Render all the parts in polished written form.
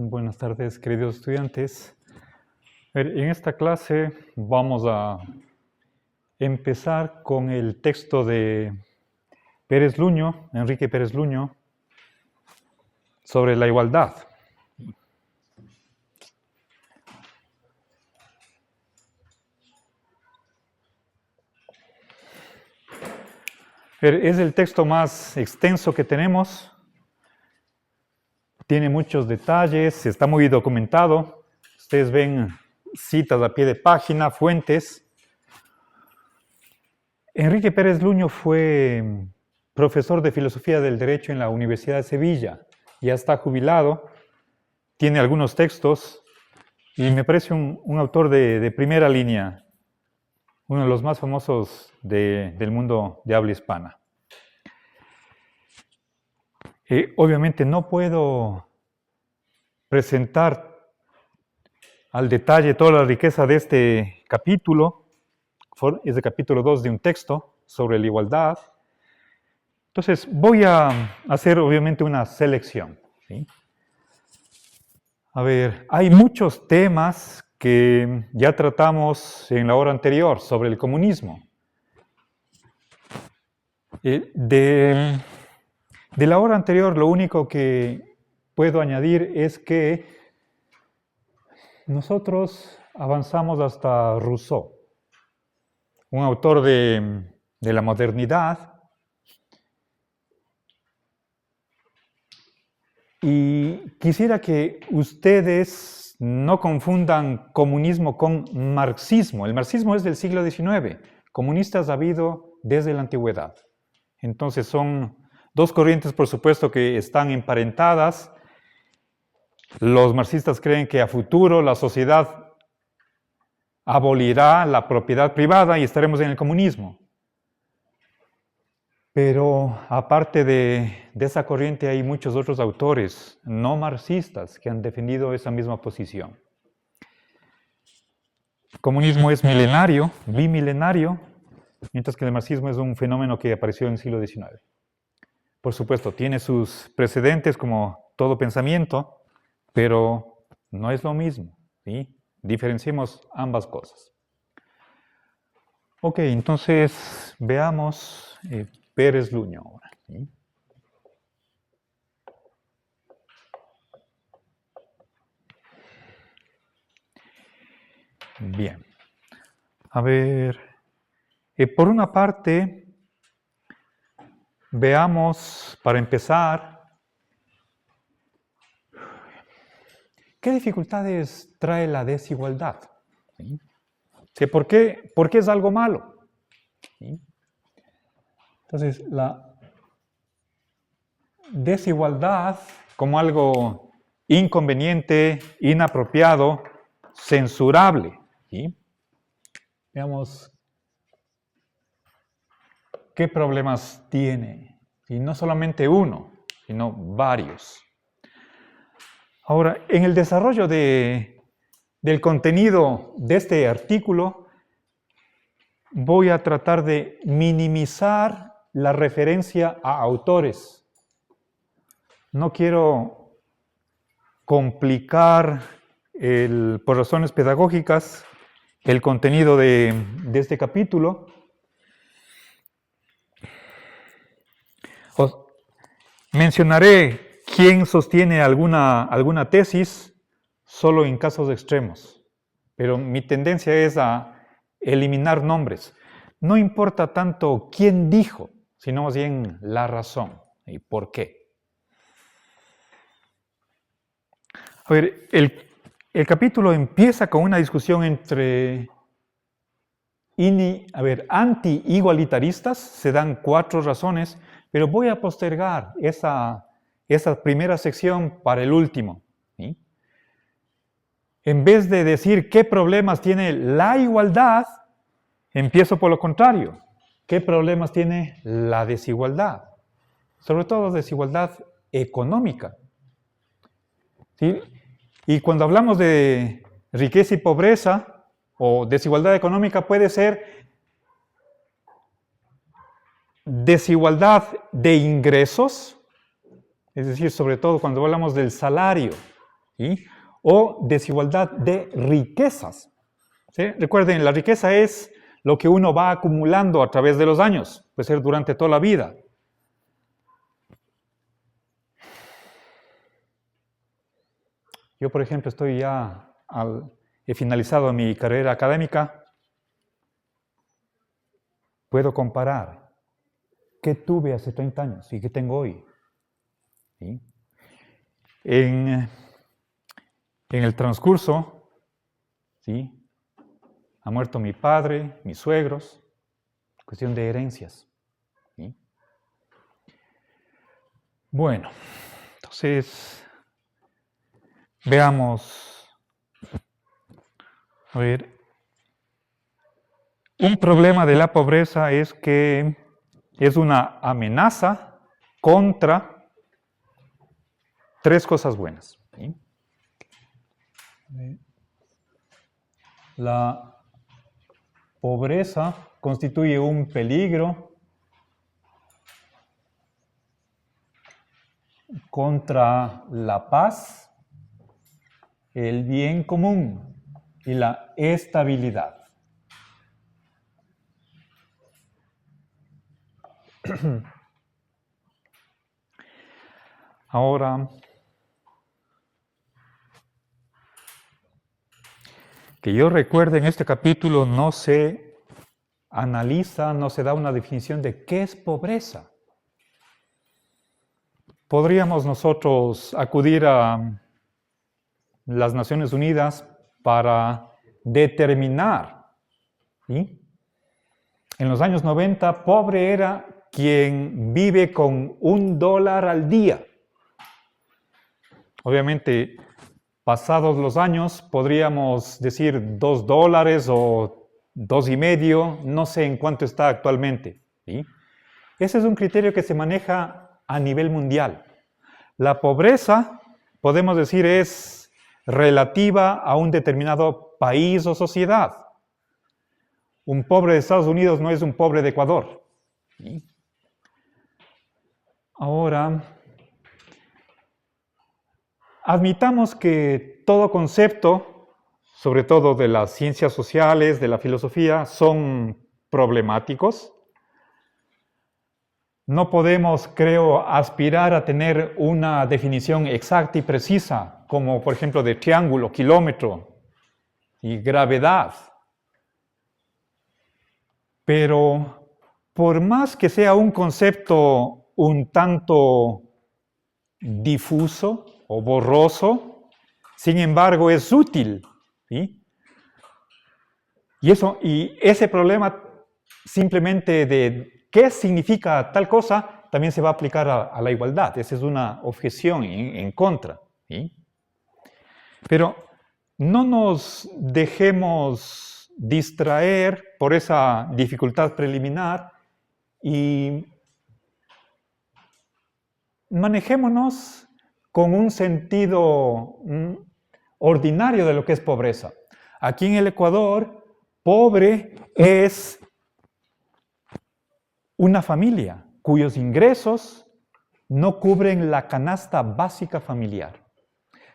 Buenas tardes, queridos estudiantes. En esta clase vamos a empezar con el texto de Pérez Luño, Enrique Pérez Luño, sobre la igualdad. Es el texto más extenso que tenemos. Tiene muchos detalles, está muy documentado. Ustedes ven citas a pie de página, fuentes. Enrique Pérez Luño fue profesor de Filosofía del Derecho en la Universidad de Sevilla. Ya está jubilado, tiene algunos textos y me parece un autor de primera línea, uno de los más famosos del mundo de habla hispana. Obviamente no puedo presentar al detalle toda la riqueza de este capítulo. Es el capítulo 2 de un texto sobre la igualdad. Entonces voy a hacer obviamente una selección, ¿sí? A ver, hay muchos temas que ya tratamos en la hora anterior sobre el comunismo. De la hora anterior, lo único que puedo añadir es que nosotros avanzamos hasta Rousseau, un autor de la modernidad, y quisiera que ustedes no confundan comunismo con marxismo. El marxismo es del siglo XIX, comunistas ha habido desde la antigüedad. Entonces son dos corrientes, por supuesto, que están emparentadas. Los marxistas creen que a futuro la sociedad abolirá la propiedad privada y estaremos en el comunismo. Pero aparte de esa corriente hay muchos otros autores no marxistas que han defendido esa misma posición. El comunismo es milenario, bimilenario, mientras que el marxismo es un fenómeno que apareció en el siglo XIX. Por supuesto, tiene sus precedentes como todo pensamiento, pero no es lo mismo, ¿sí? Diferenciemos ambas cosas. Ok, entonces veamos Pérez Luño ahora, ¿sí? Bien. A ver, por una parte, veamos, para empezar, ¿qué dificultades trae la desigualdad? ¿Sí? ¿Por qué es algo malo? ¿Sí? Entonces, la desigualdad como algo inconveniente, inapropiado, censurable. ¿Sí? Veamos qué problemas tiene. Y no solamente uno, sino varios. Ahora, en el desarrollo del contenido de este artículo, voy a tratar de minimizar la referencia a autores. No quiero complicar, por razones pedagógicas, el contenido de este capítulo. Os mencionaré quién sostiene alguna tesis solo en casos extremos, pero mi tendencia es a eliminar nombres. No importa tanto quién dijo, sino más bien la razón y por qué. A ver, el capítulo empieza con una discusión entre anti-igualitaristas. Se dan 4 razones, pero voy a postergar esa primera sección para el último, ¿sí? En vez de decir qué problemas tiene la igualdad, empiezo por lo contrario. ¿Qué problemas tiene la desigualdad? Sobre todo desigualdad económica, ¿sí? Y cuando hablamos de riqueza y pobreza o desigualdad económica, puede ser desigualdad de ingresos, es decir, sobre todo cuando hablamos del salario, ¿sí? O desigualdad de riquezas. ¿Sí? Recuerden, la riqueza es lo que uno va acumulando a través de los años, puede ser durante toda la vida. Yo, por ejemplo, he finalizado mi carrera académica. Puedo comparar qué tuve hace 30 años y qué tengo hoy. ¿Sí? En el transcurso, ¿sí? Ha muerto mi padre, mis suegros, cuestión de herencias. ¿Sí? Bueno, entonces, veamos, a ver, un problema de la pobreza es que es una amenaza contra 3 cosas buenas. ¿Sí? La pobreza constituye un peligro contra la paz, el bien común y la estabilidad. Ahora, que yo recuerde, en este capítulo no se analiza, no se da una definición de qué es pobreza. Podríamos nosotros acudir a las Naciones Unidas para determinar, ¿sí? En los años 90, pobre era quien vive con $1 al día. Obviamente, pasados los años, podríamos decir $2 o $2.50, no sé en cuánto está actualmente. ¿Sí? Ese es un criterio que se maneja a nivel mundial. La pobreza, podemos decir, es relativa a un determinado país o sociedad. Un pobre de Estados Unidos no es un pobre de Ecuador. ¿Sí? Ahora, admitamos que todo concepto, sobre todo de las ciencias sociales, de la filosofía, son problemáticos. No podemos, creo, aspirar a tener una definición exacta y precisa, como por ejemplo de triángulo, kilómetro y gravedad. Pero por más que sea un concepto un tanto difuso o borroso, sin embargo es útil. ¿Sí? Y ese problema simplemente de qué significa tal cosa, también se va a aplicar a la igualdad. Esa es una objeción en contra. ¿Sí? Pero no nos dejemos distraer por esa dificultad preliminar y manejémonos con un sentido ordinario de lo que es pobreza. Aquí en el Ecuador, pobre es una familia cuyos ingresos no cubren la canasta básica familiar.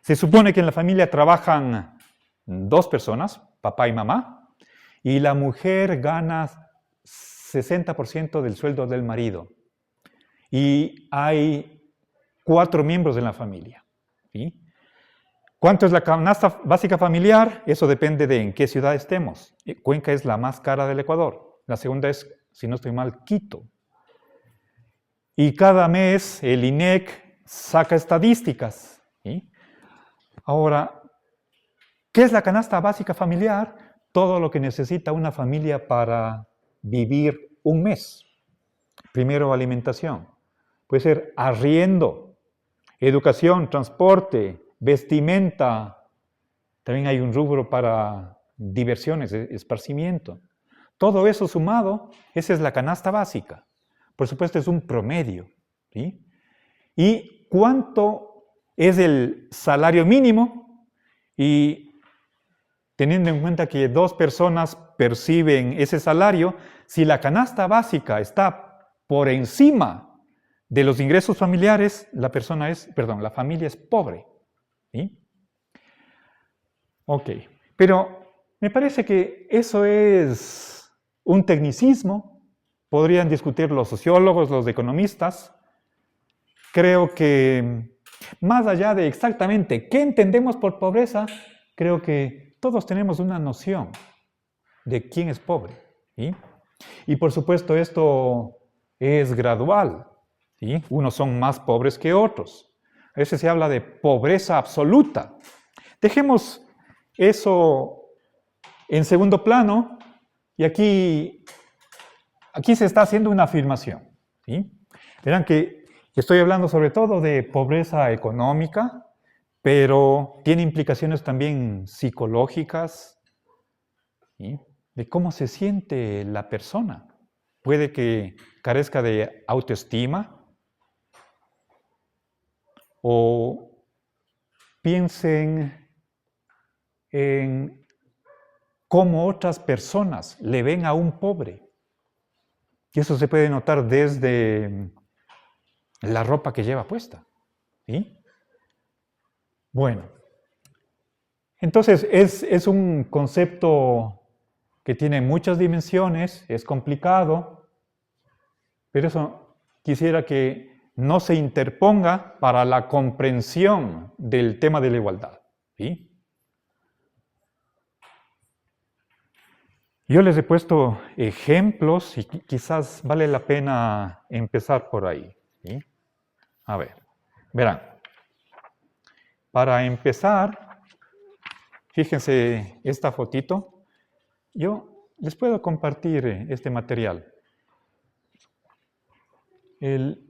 Se supone que en la familia trabajan 2 personas, papá y mamá, y la mujer gana 60% del sueldo del marido. Y hay 4 miembros en la familia. ¿Sí? ¿Cuánto es la canasta básica familiar? Eso depende de en qué ciudad estemos. Cuenca es la más cara del Ecuador. La segunda es, si no estoy mal, Quito. Y cada mes el INEC saca estadísticas. ¿Sí? Ahora, ¿qué es la canasta básica familiar? Todo lo que necesita una familia para vivir un mes. Primero, alimentación. Puede ser arriendo, educación, transporte, vestimenta. También hay un rubro para diversiones, esparcimiento. Todo eso sumado, esa es la canasta básica. Por supuesto, es un promedio. ¿Sí? ¿Y cuánto es el salario mínimo? Y teniendo en cuenta que 2 personas perciben ese salario, si la canasta básica está por encima de los ingresos familiares, la familia es pobre. ¿Sí? Ok, pero me parece que eso es un tecnicismo. Podrían discutir los sociólogos, los economistas. Creo que más allá de exactamente qué entendemos por pobreza, creo que todos tenemos una noción de quién es pobre. ¿Sí? Y por supuesto esto es gradual. ¿Sí? Unos son más pobres que otros. A veces se habla de pobreza absoluta. Dejemos eso en segundo plano y aquí se está haciendo una afirmación. ¿Sí? Verán que estoy hablando sobre todo de pobreza económica, pero tiene implicaciones también psicológicas, ¿sí? De cómo se siente la persona. Puede que carezca de autoestima o piensen en cómo otras personas le ven a un pobre. Y eso se puede notar desde la ropa que lleva puesta. ¿Sí? Bueno, entonces es un concepto que tiene muchas dimensiones, es complicado, pero eso quisiera que no se interponga para la comprensión del tema de la igualdad. ¿Sí? Yo les he puesto ejemplos y quizás vale la pena empezar por ahí. ¿Sí? A ver, verán. Para empezar, fíjense esta fotito. Yo les puedo compartir este material.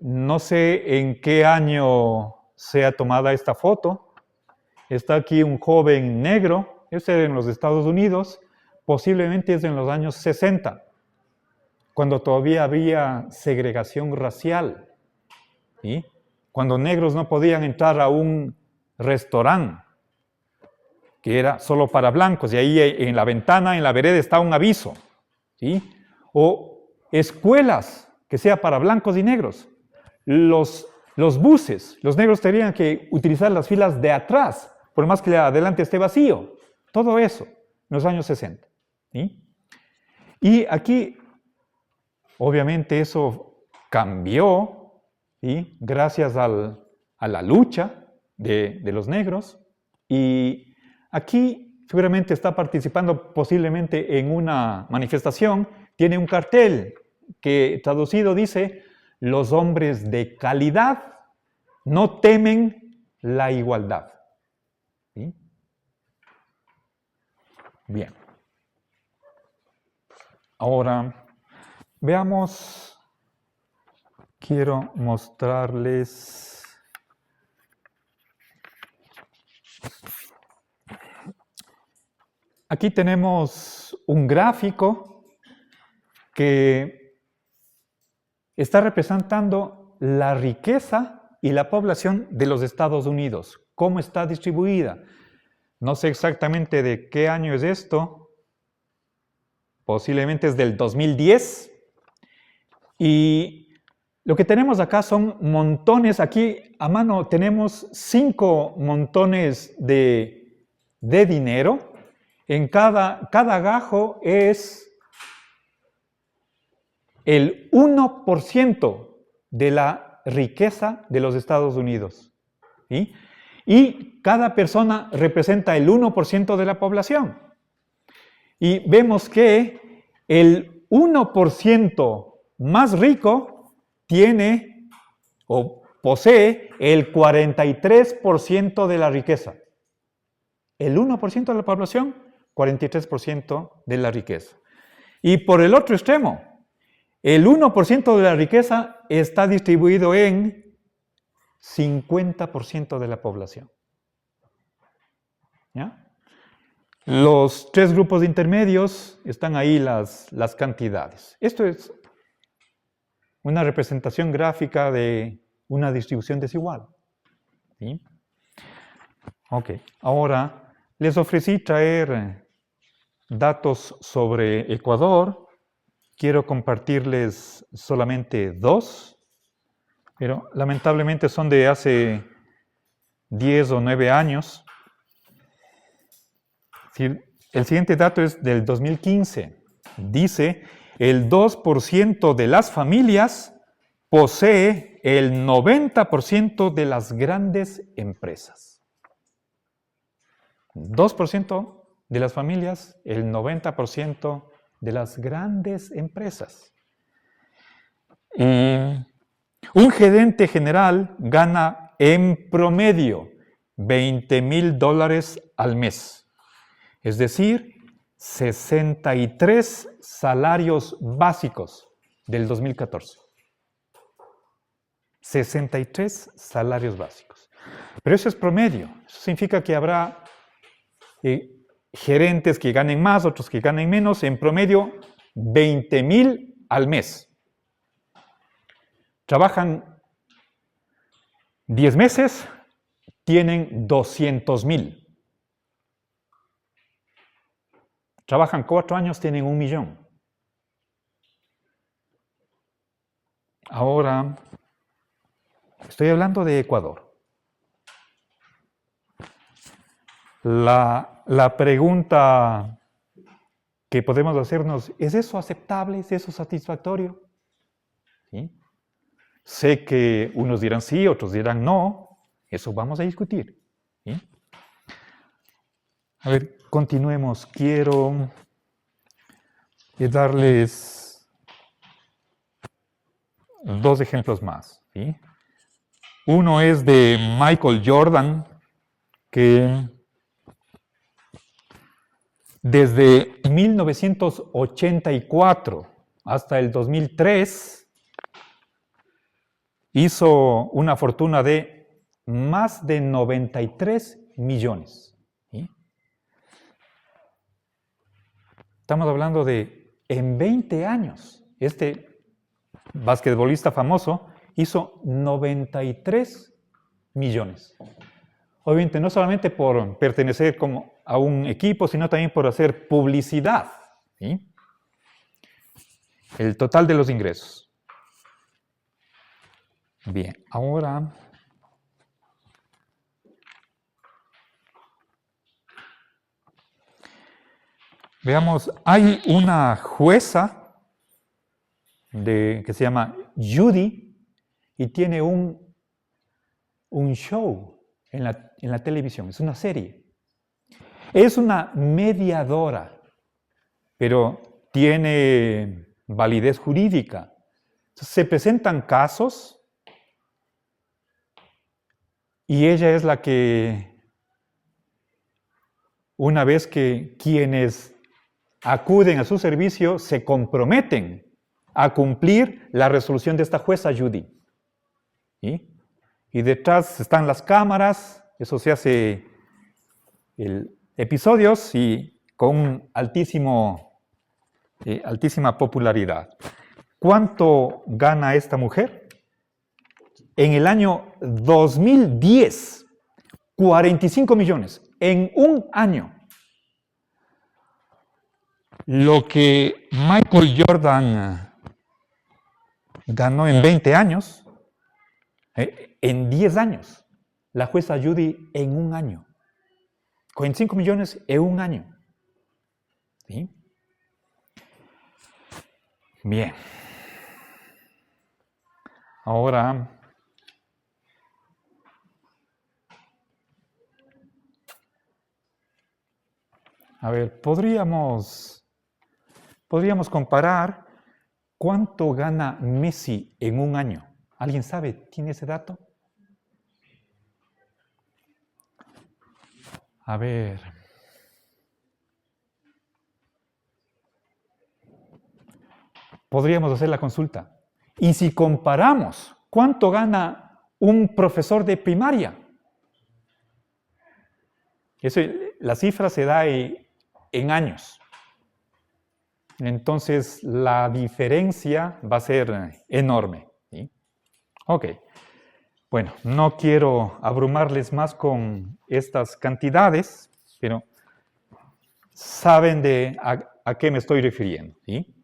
No sé en qué año sea tomada esta foto. Está aquí un joven negro, es en los Estados Unidos, posiblemente es en los años 60, cuando todavía había segregación racial, ¿sí? Cuando negros no podían entrar a un restaurante que era solo para blancos, y ahí en la ventana, en la vereda, está un aviso, ¿sí? O escuelas que sea para blancos y negros. Los buses, los negros tenían que utilizar las filas de atrás, por más que adelante esté vacío. Todo eso en los años 60. ¿Sí? Y aquí, obviamente, eso cambió, ¿sí? Gracias a la lucha de los negros. Y aquí seguramente está participando posiblemente en una manifestación, tiene un cartel que traducido dice: los hombres de calidad no temen la igualdad. ¿Sí? Bien. Ahora, veamos, quiero mostrarles aquí tenemos un gráfico que está representando la riqueza y la población de los Estados Unidos, cómo está distribuida. No sé exactamente de qué año es esto, posiblemente es del 2010, y lo que tenemos acá son montones. Aquí a mano tenemos 5 montones de dinero. En cada gajo es el 1% de la riqueza de los Estados Unidos. ¿Sí? Y cada persona representa el 1% de la población. Y vemos que el 1% más rico tiene o posee el 43% de la riqueza. El 1% de la población, 43% de la riqueza. Y por el otro extremo, el 1% de la riqueza está distribuido en 50% de la población. ¿Ya? Los 3 grupos intermedios, están ahí las cantidades. Esto es una representación gráfica de una distribución desigual. ¿Sí? Ok, ahora les ofrecí traer datos sobre Ecuador. Quiero compartirles solamente 2, pero lamentablemente son de hace 10 o 9 años. El siguiente dato es del 2015. Dice, el 2% de las familias posee el 90% de las grandes empresas. 2% de las familias, el 90% de las grandes empresas. Un gerente general gana en promedio $20,000 al mes. Es decir, 63 salarios básicos del 2014. 63 salarios básicos. Pero eso es promedio. Eso significa que habrá gerentes que ganen más, otros que ganen menos. En promedio, 20,000 al mes. Trabajan 10 meses, tienen 200,000. Trabajan 4 años, tienen 1,000,000. Ahora, estoy hablando de Ecuador. La pregunta que podemos hacernos, ¿es eso aceptable? ¿Es eso satisfactorio? ¿Sí? Sé que unos dirán sí, otros dirán no. Eso vamos a discutir. ¿Sí? A ver, continuemos. Quiero darles 2 ejemplos más. ¿Sí? Uno es de Michael Jordan, que desde 1984 hasta el 2003 hizo una fortuna de más de 93 millones. ¿Sí? Estamos hablando de en 20 años. Este basquetbolista famoso hizo 93 millones. Obviamente no solamente por pertenecer a un equipo, sino también por hacer publicidad. ¿Sí? El total de los ingresos. Bien, ahora veamos, hay una jueza que se llama Judy y tiene un show en la televisión, es una serie. Es una mediadora, pero tiene validez jurídica. Entonces, se presentan casos y ella es la que, una vez que quienes acuden a su servicio se comprometen a cumplir la resolución de esta jueza Judy. ¿Sí? Y detrás están las cámaras, eso se hace episodios y con altísima popularidad. ¿Cuánto gana esta mujer? En el año 2010, 45 millones en un año. Lo que Michael Jordan ganó en 20 años, en 10 años, la jueza Judy en un año. 45 millones en un año. ¿Sí? Bien. Ahora, a ver, podríamos comparar cuánto gana Messi en un año. ¿Alguien sabe? ¿Tiene ese dato? A ver. Podríamos hacer la consulta. Y si comparamos cuánto gana un profesor de primaria. La cifra se da en años. Entonces, la diferencia va a ser enorme. ¿Sí? Ok. Bueno, no quiero abrumarles más con estas cantidades, pero saben a qué me estoy refiriendo. ¿Sí?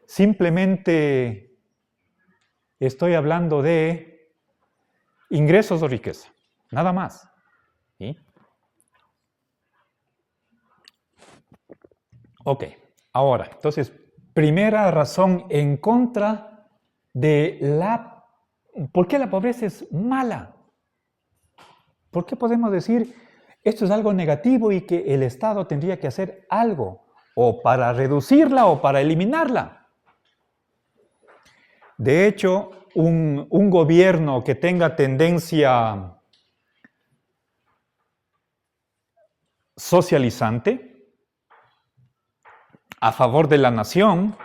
Simplemente estoy hablando de ingresos o riqueza, nada más. ¿Sí? Ok, ahora, entonces, primera razón en contra de la... ¿Por qué la pobreza es mala? ¿Por qué podemos decir esto es algo negativo y que el Estado tendría que hacer algo o para reducirla o para eliminarla? De hecho, un gobierno que tenga tendencia socializante a favor de la nación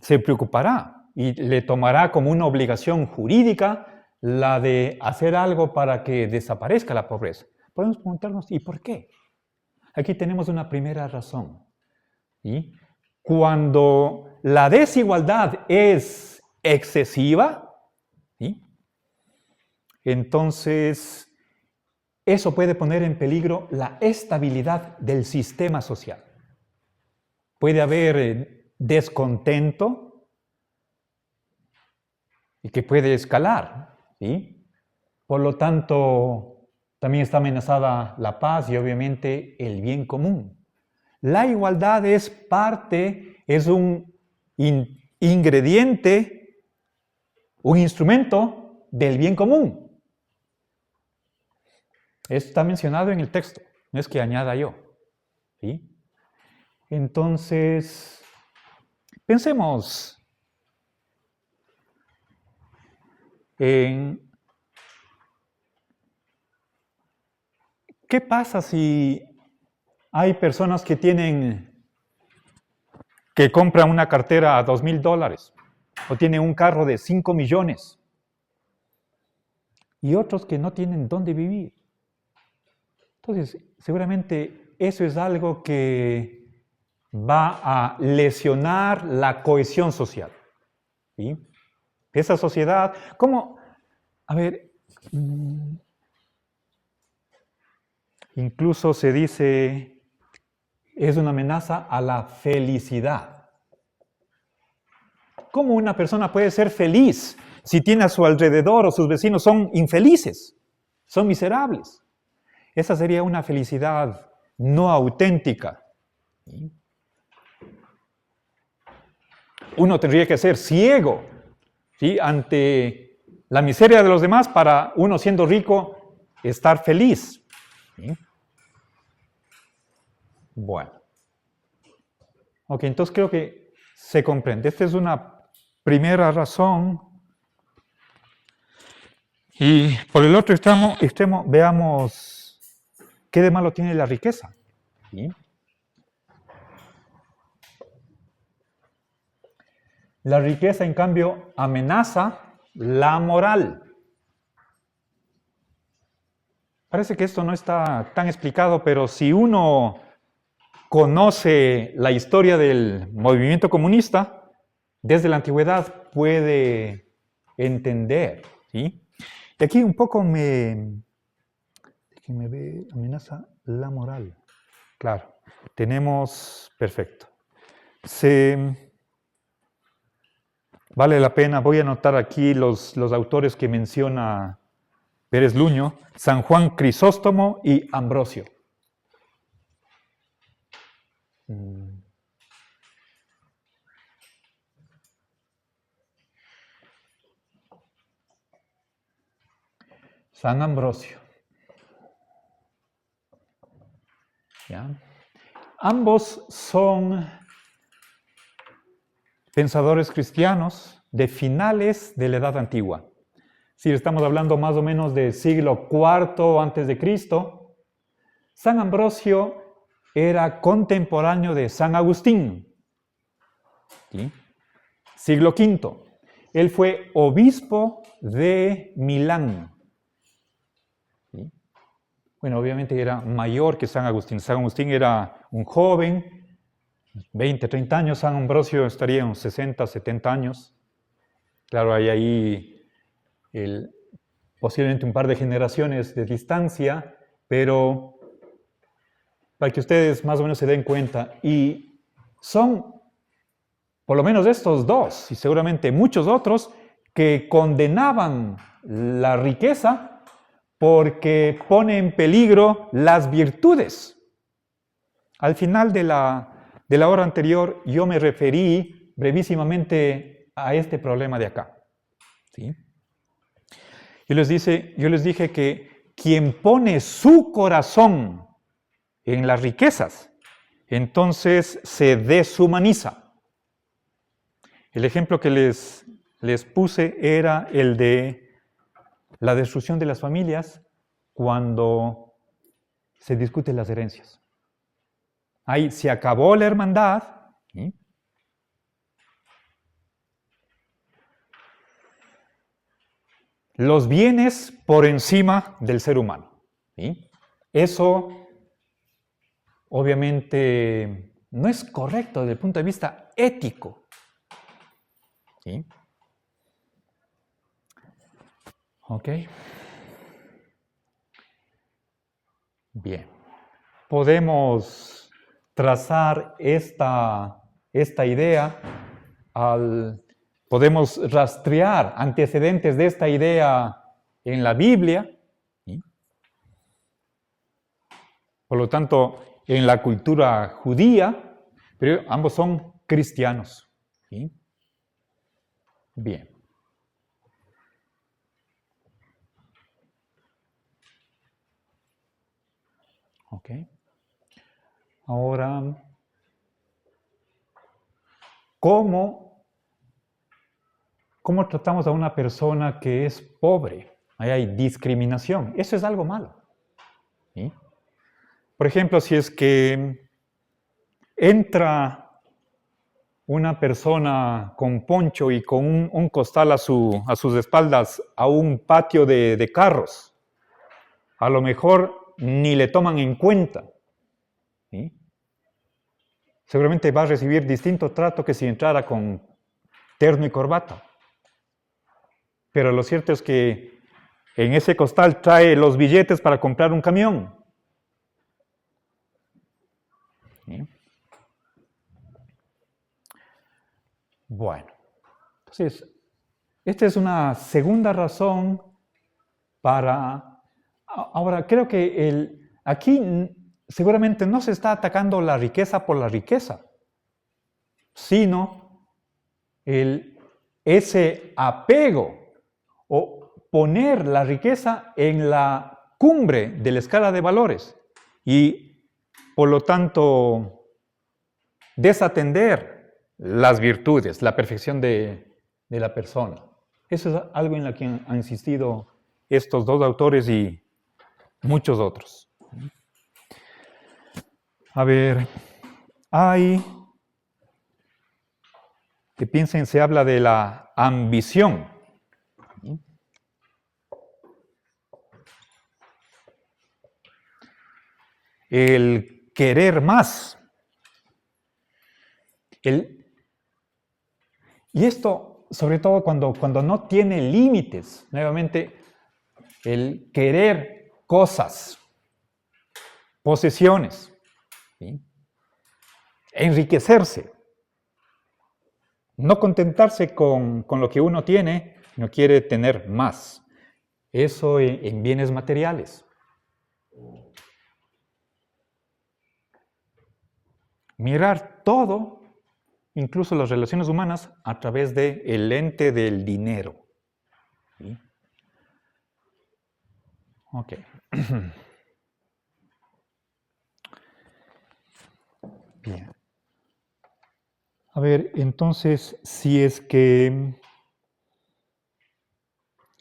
se preocupará y le tomará como una obligación jurídica la de hacer algo para que desaparezca la pobreza. Podemos preguntarnos, ¿y por qué? Aquí tenemos una primera razón. ¿Sí? Cuando la desigualdad es excesiva, ¿sí? Entonces eso puede poner en peligro la estabilidad del sistema social. Puede haber descontento y que puede escalar, ¿sí? Por lo tanto, también está amenazada la paz y obviamente el bien común. La igualdad es parte, es un ingrediente, un instrumento del bien común. Está mencionado en el texto, no es que añada yo, ¿sí? Entonces, pensemos en qué pasa si hay personas que compran una cartera a $2,000 o tienen un carro de 5 millones y otros que no tienen dónde vivir. Entonces, seguramente eso es algo que va a lesionar la cohesión social. ¿Sí? Esa sociedad, ¿cómo? A ver, incluso se dice, es una amenaza a la felicidad. ¿Cómo una persona puede ser feliz si tiene a su alrededor o sus vecinos son infelices, son miserables? Esa sería una felicidad no auténtica. Uno tendría que ser ciego, ¿sí?, ante la miseria de los demás para uno, siendo rico, estar feliz. ¿Sí? Bueno. Ok, entonces creo que se comprende. Esta es una primera razón. Y por el otro extremo veamos qué de malo tiene la riqueza. ¿Sí? La riqueza, en cambio, amenaza la moral. Parece que esto no está tan explicado, pero si uno conoce la historia del movimiento comunista, desde la antigüedad puede entender. ¿Sí? Y aquí un poco amenaza la moral. Claro, tenemos, perfecto. Vale la pena, voy a anotar aquí los autores que menciona Pérez Luño: San Juan Crisóstomo y Ambrosio. San Ambrosio. ¿Ya? Ambos son pensadores cristianos de finales de la Edad Antigua. Si estamos hablando más o menos del siglo IV a.C., San Ambrosio era contemporáneo de San Agustín, ¿sí? Siglo V. Él fue obispo de Milán. ¿Sí? Bueno, obviamente era mayor que San Agustín. San Agustín era un joven, 20, 30 años. San Ambrosio estaría en 60, 70 años. Claro, hay ahí posiblemente un par de generaciones de distancia, pero para que ustedes más o menos se den cuenta. Y son, por lo menos estos dos, y seguramente muchos otros, que condenaban la riqueza porque pone en peligro las virtudes. Al final de la de la hora anterior, yo me referí brevísimamente a este problema de acá. ¿Sí? Yo les dije que quien pone su corazón en las riquezas, entonces se deshumaniza. El ejemplo que les puse era el de la destrucción de las familias cuando se discuten las herencias. Ahí se acabó la hermandad. ¿Sí? Los bienes por encima del ser humano. ¿Sí? Eso obviamente no es correcto desde el punto de vista ético. ¿Sí? Ok. Bien. Podemos trazar esta idea, podemos rastrear antecedentes de esta idea en la Biblia. ¿Sí? Por lo tanto, en la cultura judía, pero ambos son cristianos. ¿Sí? Bien. Ok. Ahora, ¿cómo tratamos a una persona que es pobre? Ahí hay discriminación. Eso es algo malo. ¿Sí? Por ejemplo, si es que entra una persona con poncho y con un costal a sus espaldas a un patio de carros, a lo mejor ni le toman en cuenta. ¿Sí? Seguramente va a recibir distinto trato que si entrara con terno y corbata. Pero lo cierto es que en ese costal trae los billetes para comprar un camión. ¿Sí? Bueno, entonces, esta es una segunda razón para... Ahora, creo que aquí seguramente no se está atacando la riqueza por la riqueza, sino ese apego o poner la riqueza en la cumbre de la escala de valores y, por lo tanto, desatender las virtudes, la perfección de la persona. Eso es algo en lo que han insistido estos dos autores y muchos otros. A ver, que piensen, se habla de la ambición. El querer más. Y esto, sobre todo cuando no tiene límites, nuevamente, el querer cosas, posesiones, ¿sí? Enriquecerse, no contentarse con lo que uno tiene, no quiere tener más. Eso en bienes materiales. Mirar todo, incluso las relaciones humanas, a través del lente del dinero. ¿Sí? Ok. Bien. A ver, entonces, si es que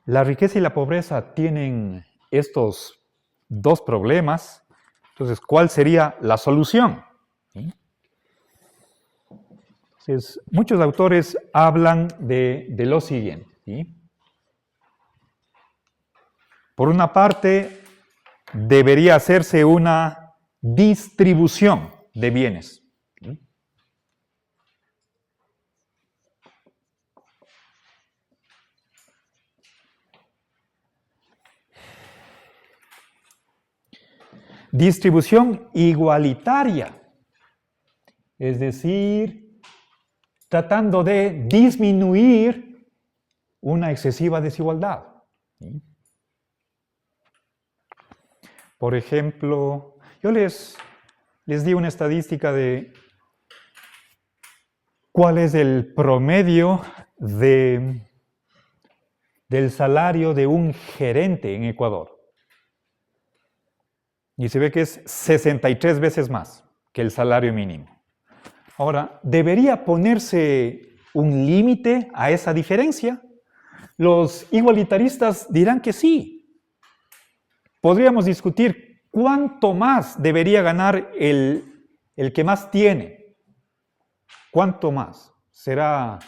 la riqueza y la pobreza tienen estos dos problemas, entonces, ¿cuál sería la solución? ¿Sí? Entonces, muchos autores hablan de lo siguiente. ¿Sí? Por una parte, debería hacerse una distribución de bienes. ¿Sí? Distribución igualitaria, es decir, tratando de disminuir una excesiva desigualdad. ¿Sí? Por ejemplo, yo les di una estadística de cuál es el promedio del salario de un gerente en Ecuador. Y se ve que es 63 veces más que el salario mínimo. Ahora, ¿debería ponerse un límite a esa diferencia? Los igualitaristas dirán que sí. Podríamos discutir cuánto más debería ganar el que más tiene. ¿Cuánto más? ¿Será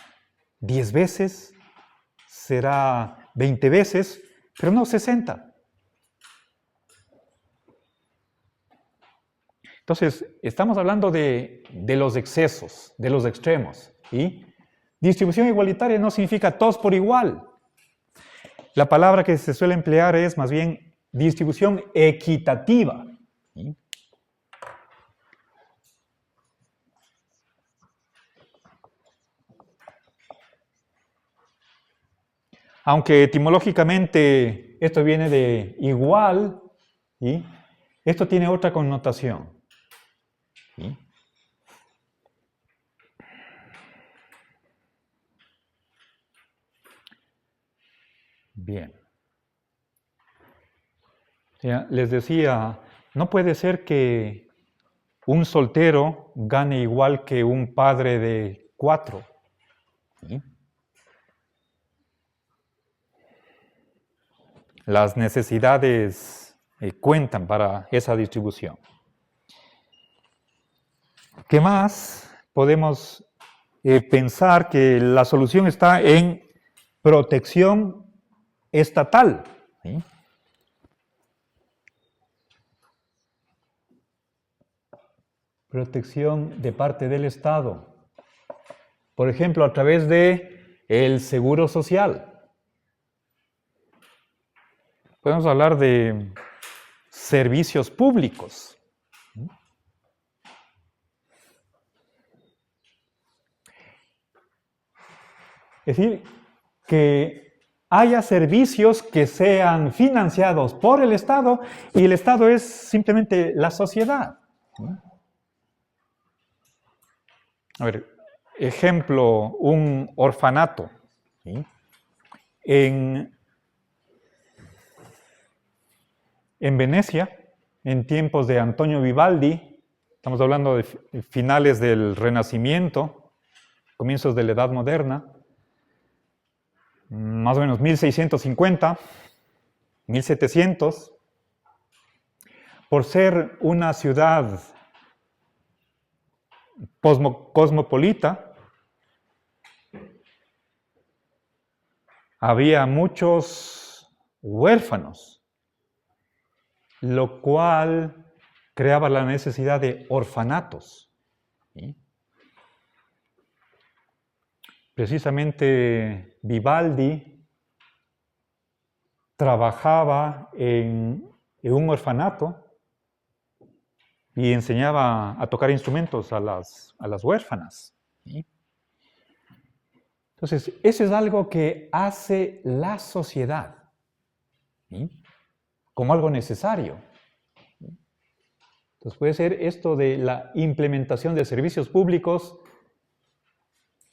10 veces? ¿Será 20 veces? Pero no 60. Entonces, estamos hablando de los excesos, de los extremos. ¿Sí? Distribución igualitaria no significa todos por igual. La palabra que se suele emplear es más bien distribución equitativa. ¿Sí? Aunque etimológicamente esto viene de igual, ¿sí? Esto tiene otra connotación. ¿Sí? Bien. Ya, les decía, no puede ser que un soltero gane igual que un padre de 4. ¿Sí? Las necesidades cuentan para esa distribución. ¿Qué más? Podemos pensar que la solución está en protección estatal. ¿Sí? Protección de parte del Estado. Por ejemplo, a través de el seguro social. Podemos hablar de servicios públicos. Es decir, que haya servicios que sean financiados por el Estado y el Estado es simplemente la sociedad. A ver, ejemplo, un orfanato. ¿Sí? En Venecia, en tiempos de Antonio Vivaldi, estamos hablando de finales del Renacimiento, comienzos de la Edad Moderna, más o menos 1650, 1700, por ser una ciudad cosmopolita, había muchos huérfanos, lo cual creaba la necesidad de orfanatos. ¿Sí? Precisamente Vivaldi trabajaba en un orfanato y enseñaba a tocar instrumentos a las huérfanas. ¿Sí? Entonces, eso es algo que hace la sociedad, ¿sí? Como algo necesario. Entonces, puede ser esto de la implementación de servicios públicos,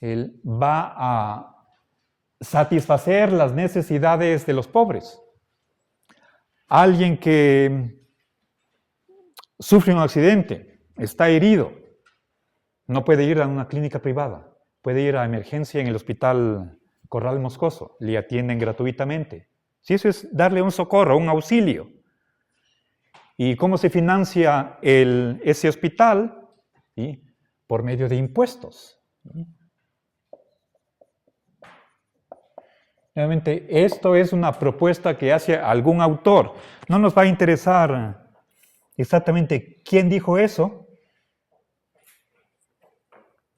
va a satisfacer las necesidades de los pobres. Alguien que sufre un accidente, está herido, no puede ir a una clínica privada, puede ir a emergencia en el hospital Corral Moscoso, le atienden gratuitamente. Si eso es darle un socorro, un auxilio. ¿Y cómo se financia ese hospital? ¿Sí? Por medio de impuestos. ¿Sí? Realmente, esto es una propuesta que hace algún autor. No nos va a interesar exactamente quién dijo eso.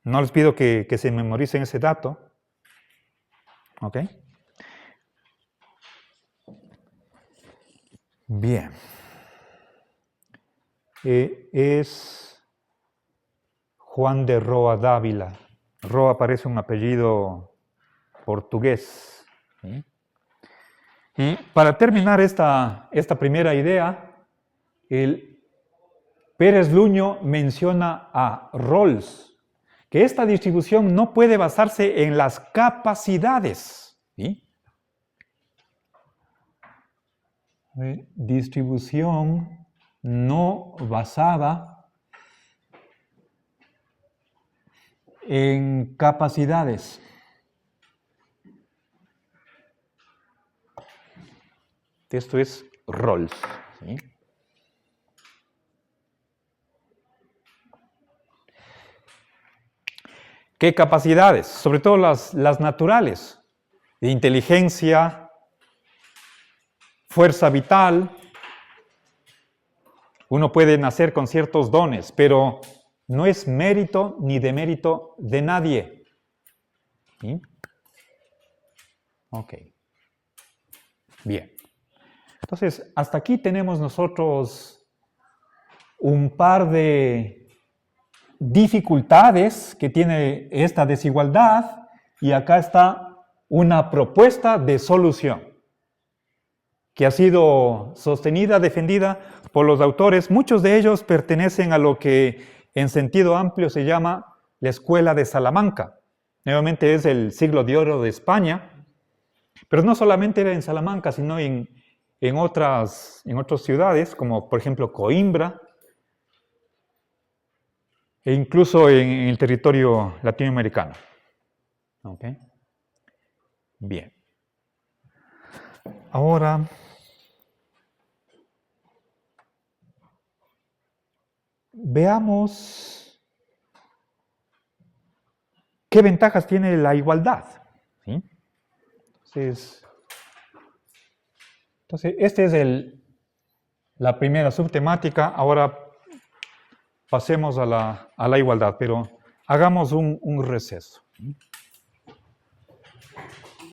No les pido que se memoricen ese dato. ¿Ok? Bien. Es Juan de Roa Dávila. Roa parece un apellido portugués. ¿Sí? Y para terminar esta primera idea, Pérez Luño menciona a Rawls, que esta distribución no puede basarse en las capacidades. ¿Sí? Distribución no basada en capacidades. Esto es Rawls. ¿Sí? ¿Qué capacidades? Sobre todo las naturales, de inteligencia, fuerza vital. Uno puede nacer con ciertos dones, pero no es mérito ni demérito de nadie. ¿Sí? Ok. Bien. Entonces, hasta aquí tenemos nosotros un par de dificultades que tiene esta desigualdad y acá está una propuesta de solución que ha sido sostenida, defendida por los autores. Muchos de ellos pertenecen a lo que en sentido amplio se llama la Escuela de Salamanca. Nuevamente es el siglo de oro de España, pero no solamente era en Salamanca, sino en otras ciudades, como por ejemplo Coimbra, e incluso en el territorio latinoamericano. ¿Ok? Bien. Ahora, veamos qué ventajas tiene la igualdad. ¿Sí? Entonces, esta es la primera subtemática. Ahora pasemos a la igualdad, pero hagamos un receso.